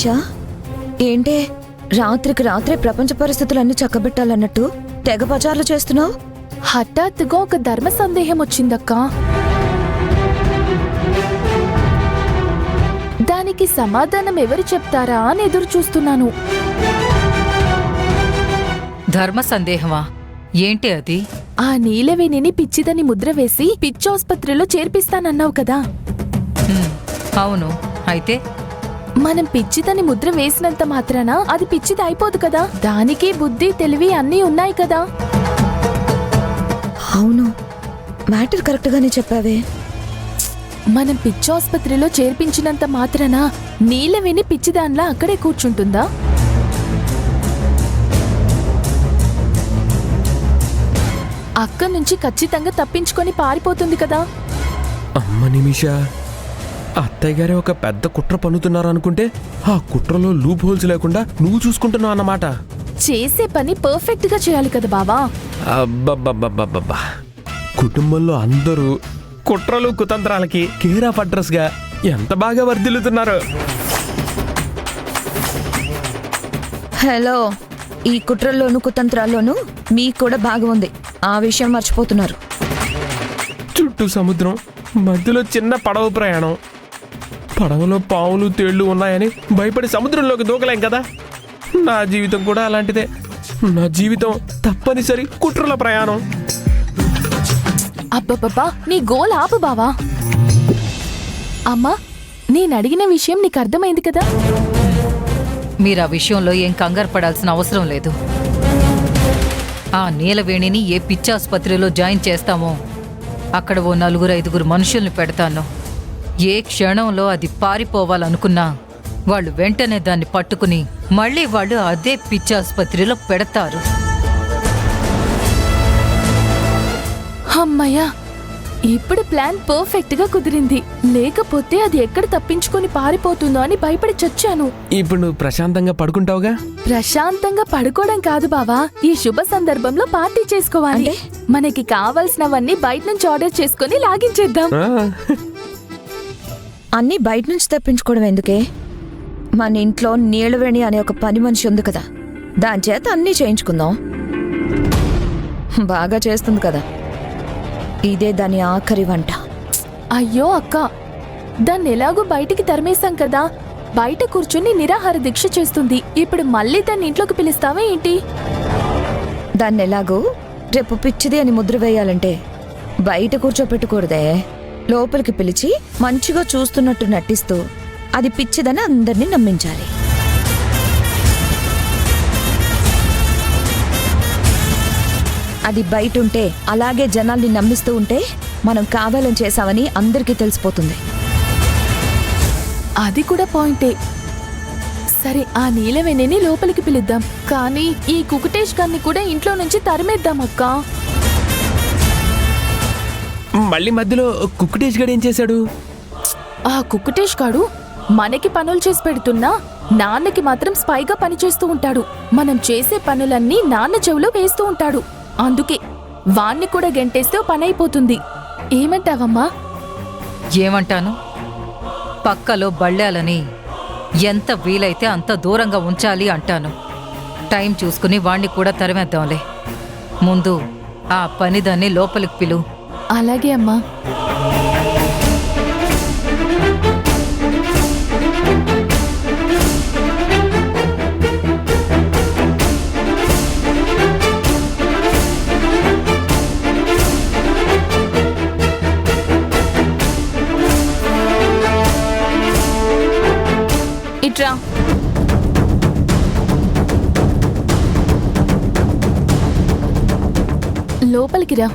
నిమిషా, ఏంటే రాత్రికి రాత్రే ప్రపంచ పరిస్థితులన్నీ చక్కబెట్టాలన్నట్టు తెగ బజార్లు చేస్తున్నావు? హఠాత్తుగా ఒక ధర్మ సందేహం వచ్చిందక్క. దానికి సమాధానం ఎవరు చెప్తారా అని ఎదురు చూస్తున్నాను. ధర్మ సందేహమా? ఏంటి అది? ఆ నీలవేణిని పిచ్చిదని ముద్ర వేసి పిచ్చాసుపత్రిలో చేర్పిస్తానన్నావు కదా. అవును, అయితే మనం పిచ్చిదని ముద్ర వేసినంత మాత్రాన అది పిచ్చిది అయిపోదు కదా. దానికి బుద్ధి తెలివి అన్నీ ఉన్నాయి కదా. అవును, మ్యాటర్ కరెక్ట్ గానే చెప్పావే. మనం పిచ్చాసుపత్రిలో చేర్పించినంత మాత్రాన నీలవేణి పిచ్చిదాన్లా అక్కడే కూర్చుంటుందా? అక్కడి నుంచి ఖచ్చితంగా తప్పించుకొని పారిపోతుంది కదా. అమ్మ నిమిషా, అత్తయ్య గారే ఒక పెద్ద కుట్ర పన్నుతున్నారనుకుంటే ఆ కుట్రలో లూప్ హోల్స్ లేకుండా నువ్వు చూసుకుంటున్నావు అన్నమాట. చేసే పని పర్ఫెక్ట్ గా చేయాలి కదా బావా. అబ్బబ్బబ్బబ్బబ్బా, కుటుంబంలో అందరూ కుట్రలు కుతంత్రాలకి కేర్ ఆఫ్ అడ్రస్ గా ఎంత బాగా వర్ధిల్లుతున్నారు. హలో, ఈ కుట్రల్లోనూ కుతంత్రాల్లోనూ మీకు కూడా భాగం ఉంది. ఆ విషయం మర్చిపోతున్నారు. చుట్టూ సముద్రం, మధ్యలో చిన్న పడవ ప్రయాణం. పడవలో పావులు తేళ్లు ఉన్నాయని భయపడి సముద్రంలోకి దూకలేం కదా. నా జీవితం కూడా అలాంటిదే. నా జీవితం తప్పనిసరి కుట్రల ప్రయాణం. అబ్బబ్బబ్బా, నీ గోల్ ఆపు బావా. అమ్మా, నేనడిగిన విషయం నీకు అర్థమైంది కదా. మీరు ఆ విషయంలో ఏం కంగారు పడాల్సిన అవసరం లేదు. ఆ నీలవేణిని ఏ పిచ్చాసుపత్రిలో జాయిన్ చేస్తామో అక్కడ ఓ 4-5 మనుషుల్ని పెడతాను. ఏ క్షణంలో అది పారిపోవాలనుకున్నా వాళ్ళు వెంటనే దాన్ని పట్టుకుని మళ్ళీ వాళ్ళు అదే పిచ్చాసుపత్రిలో పెడతారు. అమ్మయ్యా, ఇప్పుడు ప్లాన్ పర్ఫెక్ట్ గా కుదిరింది. లేకపోతే అది ఎక్కడ తప్పించుకొని పారిపోతుందో అని భయపడి చచ్చాను. ఇప్పుడు నువ్వు ప్రశాంతంగా పడుకుంటావుగా. ప్రశాంతంగా పడుకోవడం కాదు బావా, ఈ శుభ సందర్భంలో పార్టీ చేసుకోవాలి. మనకి కావాల్సినవన్నీ బయట నుంచి ఆర్డర్ చేసుకుని లాగించేద్దాం. అన్నీ బయట నుంచి తెప్పించుకోవడం ఎందుకే? మన ఇంట్లో నీలవేణి అనే ఒక పని మనిషి ఉంది కదా, దాని చేత అన్నీ చేయించుకుందాం. బాగా చేస్తుంది కదా. ఇదే దాని ఆఖరి వంట. అయ్యో అక్క, దాన్ని ఎలాగో బయటికి తరిమేశాం కదా. బయట కూర్చుని నిరాహార దీక్ష చేస్తుంది. ఇప్పుడు మళ్ళీ దాన్ని ఇంట్లోకి పిలుస్తావా ఏంటి? దాన్ని ఎలాగో రేపు పిచ్చిది అని ముద్ర వేయాలంటే బయట కూర్చోపెట్టకూడదే. లోపలికి పిలిచి మంచిగా చూస్తున్నట్టు నటిస్తూ అది పిచ్చిదని అందరినీ నమ్మించాలి. అది బయట ఉంటే అలాగే జనాల్ని నమ్మిస్తూ ఉంటే మనం కావాలని చేశామని అందరికీ తెలిసిపోతుంది. అది కూడా పాయింటే. సరే, ఆ నీలవేణిని లోపలికి పిలుద్దాం. కానీ ఈ కుకుటేష్ గారిని కూడా ఇంట్లో నుంచి తరిమేద్దాం అక్క. మళ్ళీ మధ్యలో కుక్కుటేష్ గడు ఏం చేశాడు? ఆ కుకుటేష్ గాడు మనకి పనులు చేసి పెడుతున్నా నాన్నకి మాత్రం స్పైగా పనిచేస్తూ ఉంటాడు. మనం చేసే పనులన్నీ నాన్న చెవిలో వేస్తూ ఉంటాడు. అందుకే వాణ్ణి కూడా గెంటేస్తే పని అయిపోతుంది. ఏమంటావమ్మా? ఏమంటాను, పక్కలో బళ్ళాలని ఎంత వీలైతే అంత దూరంగా ఉంచాలి అంటాను. టైం చూసుకుని వాణ్ణి కూడా తరిమేద్దాంలే. ముందు ఆ పనిదాన్ని లోపలికి పిలు. అలాగే అమ్మా. ఇట్రా. లోపలికి రా.